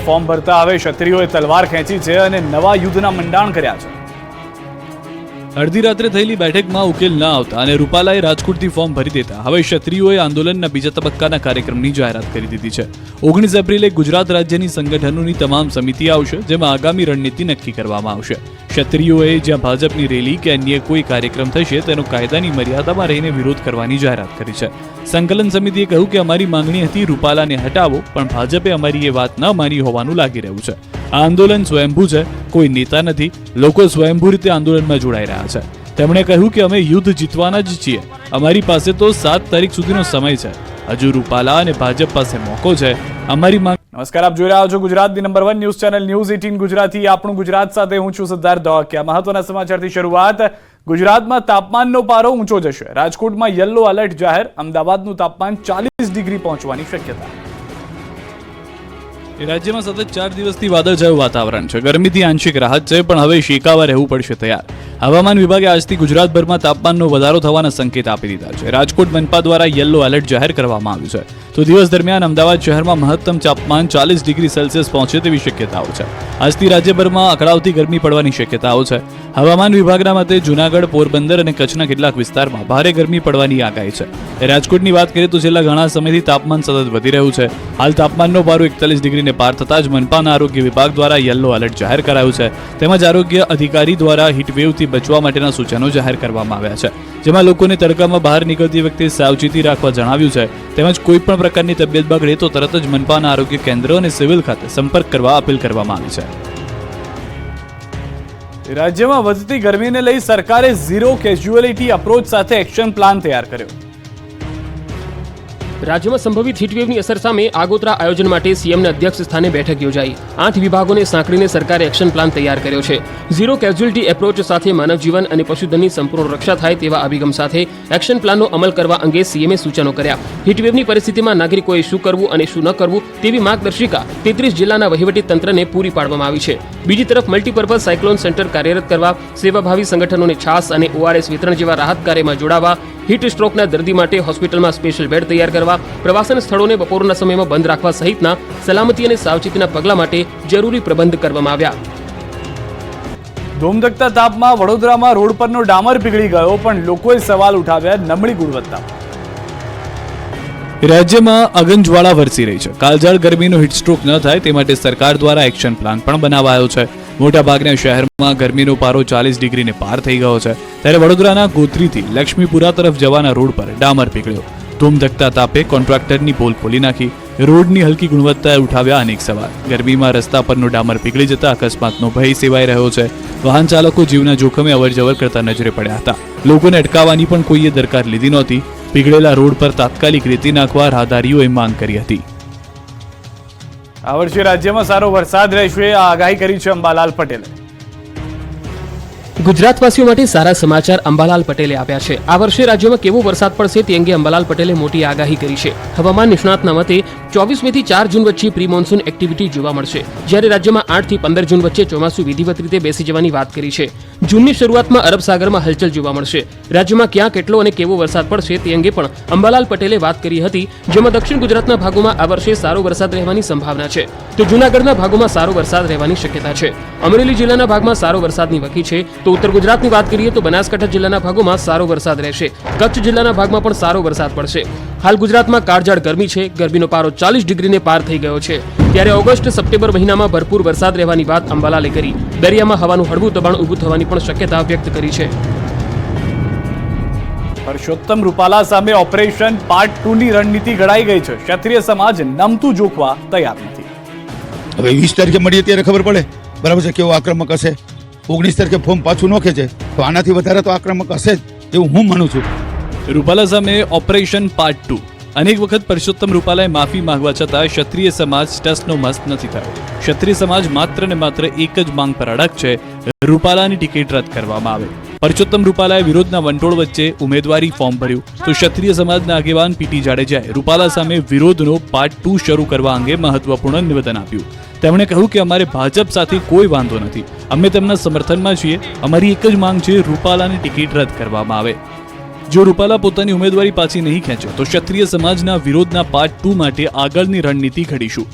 Form ભરતા હવે ક્ષત્રિયોએ તલવાર ખેંચી છે અને નવા યુદ્ધના મંડાણ કર્યા છે. અડધી રાત્રે થયેલી બેઠકમાં ઉકેલ ન આવતા અને રૂપાલાએ રાજકોટથી ફોર્મ ભરી દેતા હવે ક્ષત્રિયોએ આંદોલનના બીજા તબક્કાના કાર્યક્રમની જાહેરાત કરી દીધી છે. 19 એપ્રિલે ગુજરાત રાજ્યની સંગઠનોની તમામ સમિતિ આવશે, જેમાં આગામી રણનીતિ નક્કી કરવામાં આવશે. ક્ષત્રિયોએ જ્યાં ભાજપની રેલી કે અન્ય કોઈ કાર્યક્રમ થશે તેનો કાયદાની મર્યાદામાં રહીને વિરોધ કરવાની જાહેરાત કરી છે. સંકલન સમિતિએ કહ્યું કે અમારી માંગણી હતી રૂપાલાને હટાવો, પણ ભાજપે અમારી એ વાત ન માની હોવાનું લાગી રહ્યું છે. આ આંદોલન સ્વયંભૂ છે, કોઈ નેતા નથી, લોકો સ્વયંભૂ રીતે આંદોલનમાં જોડાઈ રહ્યા છે. તેમણે કહ્યું કે અમે યુદ્ધ જીતવાના જ છીએ, અમારી પાસે તો 7 તારીખ સુધીનો સમય છે. હજુ રૂપાલા અને ભાજપ પાસે મોકો છે. અમારી માંગ. નમસ્કાર, આપ જોઈ રહ્યા છો ગુજરાતની number 1 news channel news 18 Gujarati. આપણું ગુજરાત સાથે હું છું સિદ્ધાર્થ ધોળકિયા. મહત્વના સમાચારથી શરૂઆત. ગુજરાતમાં તાપમાનનો પારો ઊંચો જશે. રાજકોટમાં યલો એલર્ટ જાહેર. અમદાવાદનું તાપમાન 40 ડિગ્રી પહોંચવાની શક્યતા. રાજ્યમાં સતત 4 દિવસથી વાદળછાયું વાતાવરણ છે. ગરમીથી આંશિક રાહત છે, પણ હવે શેકાવા રહેવું પડશે તૈયાર. હવામાન વિભાગે આજથી ગુજરાતભરમાં તાપમાનનો વધારો થવાના સંકેત આપી દીધા છે. રાજકોટ મનપા દ્વારા યલો એલર્ટ જાહેર કરવામાં આવ્યું છે. તો દિવસ દરમિયાન અમદાવાદ શહેરમાં મહત્તમ તાપમાન 40 ડિગ્રી સેલ્સિયસ પહોંચે તેવી શક્યતાઓ છે. આજથી રાજ્યભરમાં અકળાવતી ગરમી પડવાની શક્યતાઓ છે. હવામાન વિભાગના મતે જૂનાગઢ, પોરબંદર અને કચ્છના કેટલાક વિસ્તારમાં ભારે ગરમી પડવાની આગાહી છે. રાજકોટની વાત કરીએ તો છેલ્લા ઘણા સમયથી તાપમાન સતત વધી રહ્યું છે. હાલ તાપમાનનો પારો 41 ડિગ્રીને પાર થતાં જ મનપાના આરોગ્ય વિભાગ દ્વારા યલો એલર્ટ જાહેર કરાયું છે. તેમજ આરોગ્ય અધિકારી દ્વારા હીટવેવથી બચવા માટેના સૂચનો જાહેર કરવામાં આવ્યા છે, જેમાં લોકોને તડકામાં બહાર નીકળતી વખતે સાવચેતી રાખવા જણાવ્યું છે. તેમજ કોઈપણ પ્રકારની તબિયત બગડે તો તરત જ મનપાના આરોગ્ય કેન્દ્ર અને સિવિલ ખાતે સંપર્ક કરવા અપીલ કરવામાં આવી છે. રાજ્યમાં વધતી ગરમીને લઈ સરકારે ઝીરો કેઝ્યુઅલિટી અપ્રોચ સાથે એક્શન પ્લાન તૈયાર કર્યો. રાજ્યમાં સંભવિત હીટવેવની અસર સામે આગોતરા આયોજન માટે સીએમના અધ્યક્ષ સ્થાને બેઠક યોજાઈ. 8 વિભાગોને સાંકળીને સરકારે એક્શન પ્લાન તૈયાર કર્યો છે. ઝીરો કેઝ્યુઅલિટી એપ્રોચ સાથે માનવ જીવન અને પશુધનની સંપૂર્ણ રક્ષા થાય તેવા અભિગમ સાથે એક્શન પ્લાનનો અમલ કરવા અંગે સીએમએ સૂચનો કર્યા. હીટવેવની પરિસ્થિતિમાં નાગરિકોએ શું કરવું અને શું ન કરવું તેવી માર્ગદર્શિકા 33 જિલ્લાના વહીવટી તંત્રને પૂરી પાડવામાં આવી છે. બીજી તરફ મલ્ટીપર્પઝ સાયક્લોન સેન્ટર કાર્યરત કરવા, સેવાભાવી સંગઠનોને છાસ અને ઓઆરએસ વિતરણ જેવા રાહત કાર્યમાં જોડાવા, હીટ સ્ટ્રોકના દર્દી માટે હોસ્પિટલમાં સ્પેશિયલ બેડ તૈયાર કરવા, પ્રવાસન સ્થળોને બપોરના સમયમાં બંધ રાખવા સહિતના સલામતી અને સાવચેતીના પગલાં માટે જરૂરી પ્રબંધ કરવામાં આવ્યા. ધોમધકતા તાપમાં વડોદરામાં રોડ પરનો ડામર પીગળી ગયો, પણ લોકોએ સવાલ ઉઠાવ્યા નબળી ગુણવત્તા. રાજ્યમાં અગનજ્વાળા વરસી રહી છે. કાળઝાળ ગરમીનો હીટસ્ટ્રોક ન થાય તે માટે સરકાર દ્વારા એક્શન પ્લાન પણ બનાવાયો છે. મોટાભાગના શહેરમાં ગરમીનો પારો 40 ડિગ્રીને પાર થઈ ગયો છે. ત્યારે વડોદરાના ગોત્રીથી લક્ષ્મીપુરા તરફ જવાના રોડ પર ડામર પીગળ્યો. ધૂમધકતા તાપે કોન્ટ્રાક્ટરની પોલ ખોલી નાખી. રોડની હલકી ગુણવત્તાએ ઉઠાવ્યા અનેક સવાલ. ગરમીમાં રસ્તા પરનો ડામર પીગળી જતા અકસ્માતનો ભય સેવાઈ રહ્યો છે. વાહન ચાલકો જીવના જોખમે અવરજવર કરતા નજરે પડ્યા હતા. લોકોને અટકાવવાની પણ કોઈએ દરકાર લીધી નહોતી. પીગળેલા રોડ પર તાત્કાલિક રેતી નાખવા રાહદારીઓએ માંગ કરી હતી. આ વર્ષે રાજ્યમાં સારો વરસાદ રહેશે, આ આગાહી કરી છે અંબાલાલ પટેલે. ગુજરાતવાસીઓ માટે સારા સમાચાર અંબાલાલ પટેલે આપ્યા છે. આ વર્ષે રાજ્યમાં કેવો વરસાદ પડશે તે અંગે અંબાલાલ પટેલે મોટી આગાહી કરી છે. હવામાન નિષ્ણાતના મતે 24 મેથી 4 જૂન વચ્ચે પ્રી મોન્સૂન એક્ટિવિટી જોવા મળશે, જ્યારે રાજ્યમાં 8 થી 15 જૂન વચ્ચે ચોમાસું વિધિવત રીતે બેસી જવાની વાત કરી છે. જૂનની શરૂઆતમાં અરબ સાગરમાં હલચલ જોવા મળશે. રાજ્યમાં ક્યાં કેટલો અને કેવો વરસાદ પડશે તે અંગે પણ અંબાલાલ પટેલે વાત કરી હતી, જેમાં દક્ષિણ ગુજરાતના ભાગોમાં આ વર્ષે સારો વરસાદ રહેવાની સંભાવના છે, તો જૂનાગઢના ભાગોમાં સારો વરસાદ રહેવાની શક્યતા છે. અમરેલી જિલ્લાના ભાગમાં સારો વરસાદની વકી છે. તો ઉત્તર ગુજરાતની વાત કરીએ તો બનાસકાંઠા જિલ્લાના ભાગોમાં સારો વરસાદ રહેશે. કચ્છ જિલ્લાના ભાગમાં પણ સારો વરસાદ પડશે. હાલ ગુજરાતમાં કાળઝાળ ગરમી છે. ગરમીનો પારો 40 ડિગ્રીને પાર થઈ ગયો છે. ત્યારે ઓગસ્ટ સપ્ટેમ્બર મહિનામાં ભરપૂર વરસાદ રહેવાની વાત અંબાલાલે કરી. દરિયામાં હવાનું હળવું દબાણ ઊભું થવાની પણ શક્યતા વ્યક્ત કરી છે. પરસોત્તમ રૂપાલા સામે ઓપરેશન પાર્ટ 2 ની રણનીતિ ઘડાઈ ગઈ છે. ક્ષત્રિય સમાજ નમતું જોખવા તૈયાર નથી. હવે 20 તારીખે મળીએ ત્યારે ખબર પડે બરાબર છે કેવો આક્રમક હશે. 19 તારીખે ફોર્મ પાછું નોખે છે તો આનાથી વધારે તો આક્રમક હશે જ એવું હું માનું છું. રૂપાલા સામે ઓપરેશન પાર્ટ 2. અનેક વખત પરસોત્તમ રૂપાલાએ માફી માંગવા છતાં ક્ષત્રિય સમાજ ટસનો મસ્ત નથી થયો. ક્ષત્રિય સમાજ માત્ર ને માત્ર એક જ માંગ પર અડગ છે, રૂપાલાની ટિકિટ રદ કરવામાં આવે. પરસોત્તમ રૂપાલાએ વિરોધના વંટોળ વચ્ચે ઉમેદવારી ફોર્મ ભર્યું, તો ક્ષત્રિય સમાજના આગેવાન પીટી જાડેજાએ રૂપાલા સામે વિરોધનો પાર્ટ 2 શરૂ કરવા અંગે મહત્વપૂર્ણ નિવેદન આપ્યું. તેમણે કહ્યું કે અમારે ભાજપ સાથે કોઈ વાંધો નથી, અમે તેમના સમર્થનમાં છીએ. અમારી એક જ માંગ છે, રૂપાલાની ટિકિટ રદ કરવામાં આવે. જો રૂપાલા પોતાની ઉમેદવારી પાછી નહીં ખેંચે તો ક્ષત્રિય સમાજના વિરોધના પાર્ટ 2 માટે આગળની રણનીતિ ઘડીશું.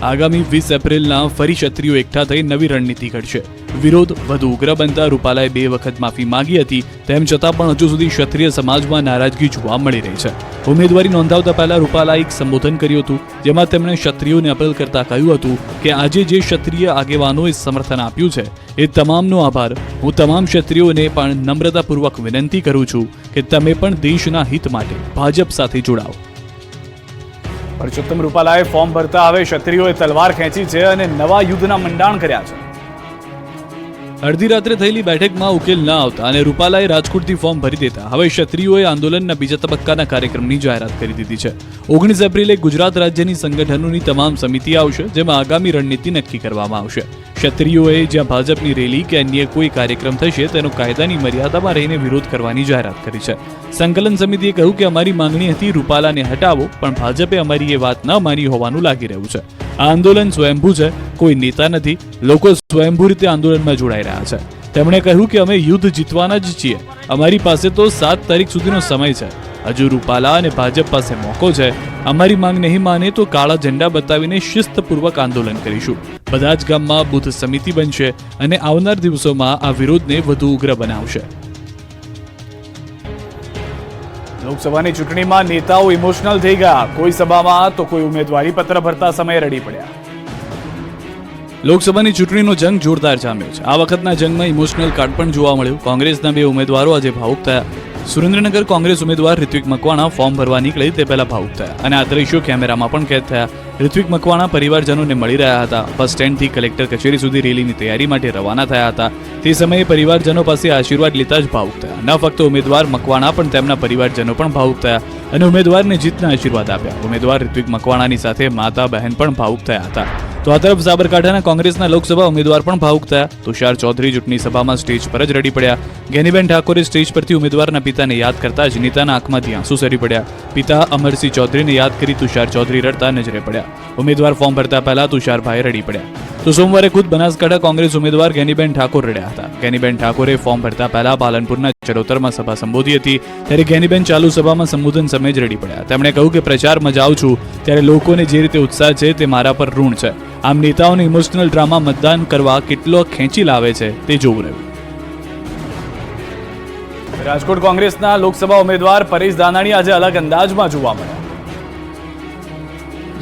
આગામી 20 એપ્રિલના ફરી ક્ષત્રિયો એકઠા થઈ નવી રણનીતિ ઘડશે. વિરોધ વધુ ઉગ્ર બનતા રૂપાલાએ 2 વખત માફી માંગી હતી. તેમ છતાં પણ હજુ સુધી ક્ષત્રિય સમાજમાં નારાજગી જોવા મળી રહી છે. ઉમેદવારી નોંધાવતા પહેલા રૂપાલાએ એક સંબોધન કર્યું હતું, જેમાં તેમણે ક્ષત્રિયોને અપીલ કરતા કહ્યું હતું કે આજે જે ક્ષત્રિય આગેવાનોએ સમર્થન આપ્યું છે એ તમામનો આભાર. હું તમામ ક્ષત્રિયોને પણ નમ્રતાપૂર્વક વિનંતી કરું છું કે તમે પણ દેશના હિત માટે ભાજપ સાથે જોડાઓ. પરસોત્તમ રૂપાલાએ ફોર્મ ભરતા હવે ક્ષત્રિયોએ તલવાર ખેંચી છે અને નવા યુદ્ધના મંડાણ કર્યા છે. અડધી રાત્રે થયેલી બેઠકમાં ઉકેલ ન આવતા અને રૂપાલાએ રાજકોટથી ફોર્મ ભરી દેતા હવે ક્ષત્રિયોએ આંદોલનના બીજા તબક્કાના કાર્યક્રમની જાહેરાત કરી દીધી છે. 19 એપ્રિલે ગુજરાત રાજ્યની સંગઠનોની તમામ સમિતિ આવશે, જેમાં આગામી રણનીતિ નક્કી કરવામાં આવશે. ક્ષત્રિયોએ જ્યાં ભાજપની રેલી કે અન્ય કોઈ કાર્યક્રમ થશે તેનો કાયદાની મર્યાદામાં રહીને વિરોધ કરવાની જાહેરાત કરી છે. સંકલન સમિતિએ કહ્યું કે અમારી માંગણી હતી રૂપાલાને હટાવો, પણ ભાજપે અમારી એ વાત ન માની હોવાનું લાગી રહ્યું છે. આ આંદોલન સ્વયંભૂ છે, કોઈ નેતા નથી. લોકો સ્વયંભૂ રીતે આંદોલનમાં જોડાઈ રહ્યા છે. તેમણે કહ્યું કે અમે યુદ્ધ જીતવાના જ છીએ. અમારી પાસે તો 7 તારીખ સુધીનો સમય છે. હજુ રૂપાલા અને ભાજપ પાસે મોકો છે. અમારી માંગ નહીં માને તો કાળા ઝંડા બતાવીને શિસ્તપૂર્વક આંદોલન કરીશું. બધા જ ગામમાં બુથ સમિતિ બનશે અને આવનાર દિવસોમાં આ વિરોધને વધુ ઉગ્ર બનાવશે. લોકસભાની ચૂંટણીમાં નેતાઓ ઇમોશનલ થઈ ગયા. કોઈ સભામાં તો કોઈ ઉમેદવારી પત્ર ભરતા સમયે રડી પડ્યા. લોકસભાની ચૂંટણીનો જંગ જોરદાર જામ્યો છે. આ વખતના જંગમાં ઇમોશનલ કાર્ડ પણ જોવા મળ્યું. કોંગ્રેસના 2 ઉમેદવારો આજે ભાવુક થયા. સુરેન્દ્રનગર કોંગ્રેસ ઉમેદવાર ઋત્વિક મકવાણા ફોર્મ ભરવા નીકળે તે પહેલા ભાવુક થયા અને આ દ્રશ્યો કેમેરામાં પણ કેદ થયા. ઋત્વિક મકવાણા પરિવારજનોને મળી રહ્યા હતા. બસ સ્ટેન્ડથી કલેક્ટર કચેરી સુધી રેલીની તૈયારી માટે રવાના થયા હતા. તે સમયે પરિવારજનો પાસે આશીર્વાદ લેતા જ ભાવુક થયા. ન ફક્ત ઉમેદવાર મકવાણા પણ તેમના પરિવારજનો પણ ભાવુક થયા અને ઉમેદવારને જીતના આશીર્વાદ આપ્યા. ઉમેદવાર ઋત્વિક મકવાણાની સાથે માતા બહેન પણ ભાવુક થયા હતા. તો આ તરફ સાબરકાંઠાના કોંગ્રેસના લોકસભા ઉમેદવાર પણ ભાવુક થયા. તુષાર ચૌધરી ચૂંટણી સભામાં સ્ટેજ પર જ રડી પડ્યા. ગેનીબેન ઠાકોરે સ્ટેજ પરથી ઉમેદવારના પિતાને યાદ કરતા જ નેતાના આંખમાંથી આંસુ સરી પડ્યા. પિતા અમરસિંહ ચૌધરીને યાદ કરી તુષાર ચૌધરી રડતા નજરે પડ્યા. ઉમેદવાર ફોર્મ ભરતા પહેલા તુષારભાઈ રડી પડ્યા. તો સોમવારે ખુદ બનાસકાંઠા કોંગ્રેસ ઉમેદવાર ગેનીબેન ઠાકોર રડ્યા હતા. ગેનીબેન ઠાકોરે ફોર્મ ભરતા પહેલા પાલનપુરના ચડોતરમાં સભા સંબોધી હતી. ત્યારે ગેનીબેન ચાલુ સભામાં સંબોધન સમયે જ રડી પડ્યા. તેમણે કહ્યું કે પ્રચારમાં જાઉં છું ત્યારે લોકોને જે રીતે ઉત્સાહ છે તે મારા પર ઋણ છે. આમ નેતાઓને ઇમોશનલ ડ્રામા મતદાન કરવા કેટલો ખેંચી લાવે છે તે જોવું રહ્યું. રાજકોટ કોંગ્રેસના લોકસભા ઉમેદવાર પરેશ ધાનાણી આજે અલગ અંદાજમાં જોવા મળ્યા.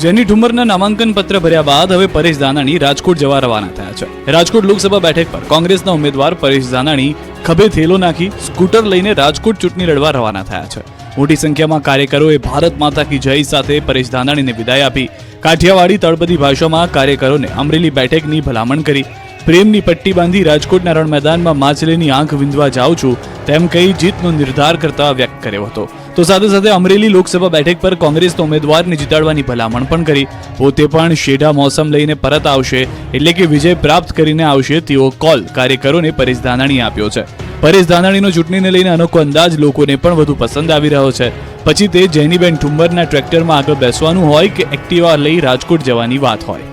જેની ઠુમરના નામાંકન પત્ર ભર્યા બાદ હવે પરેશ ધાનાણી રાજકોટ જવા રવાના થયા છે. રાજકોટ લોકસભા બેઠક પર કોંગ્રેસના ઉમેદવાર પરેશ ધાનાણી ખભે થેલો નાખી સ્કૂટર લઈને રાજકોટ ચૂંટણી લડવા રવાના થયા છે. મોટી સંખ્યામાં કાર્યકરોએ ભારત માતા કી જય સાથે પરેશ ધાનાણીને વિદાય આપી. કાઠિયાવાડી તળપદી ભાષામાં કાર્યકરોને અમરેલી બેઠકની ભલામણ કરી. પ્રેમની પટ્ટી બાંધી રાજકોટના રણ મેદાનમાં માછલીની આંખ વિંધવા જાઉં છું તેમ કહી જીતનો નિર્ધાર કરતા વ્યક્ત કર્યો હતો. તો સાથે સાથે અમરેલી લોકસભા બેઠક પર કોંગ્રેસના ઉમેદવારને જીતાડવાની ભલામણ પણ કરી. પોતે પણ શેઢા મોસમ લઈને પરત આવશે, એટલે કે વિજય પ્રાપ્ત કરીને આવશે તેવો કોલ કાર્યકરોને પરેશ ધાનાણીએ આપ્યો છે. પરેશ ધાનાણીનો ચૂંટણીને લઈને અનોખો અંદાજ લોકોને પણ વધુ પસંદ આવી રહ્યો છે. પછી તે જેનીબેન ઠુમ્મરના ટ્રેક્ટરમાં આગળ બેસવાનું હોય કે એક્ટિવા લઈ રાજકોટ જવાની વાત હોય.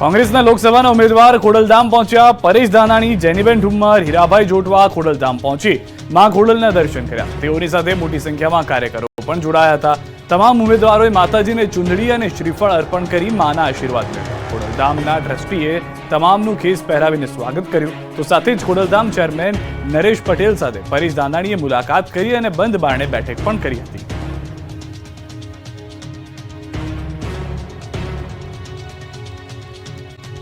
કોંગ્રેસના લોકસભાના ઉમેદવાર ખોડલધામ પહોંચ્યા. પરેશ ધાનાણી, જેનીબેન ઠુમ્મર, હીરાભાઈ જોટવા ખોડલધામ પહોંચી માં ખોડલના દર્શન કર્યા. તેઓની સાથે મોટી સંખ્યામાં કાર્યકરો પણ જોડાયા હતા. તમામ ઉમેદવારોએ માતાજીને ચુંદડી અને શ્રીફળ અર્પણ કરી માના આશીર્વાદ મેળવ્યા. ખોડલધામના ટ્રસ્ટીએ તમામનું ખેસ પહેરાવીને સ્વાગત કર્યું. તો સાથે જ ખોડલધામ ચેરમેન નરેશ પટેલ સાથે પરેશ ધાનાણીએ મુલાકાત કરી અને બંધ બારણે બેઠક પણ કરી હતી.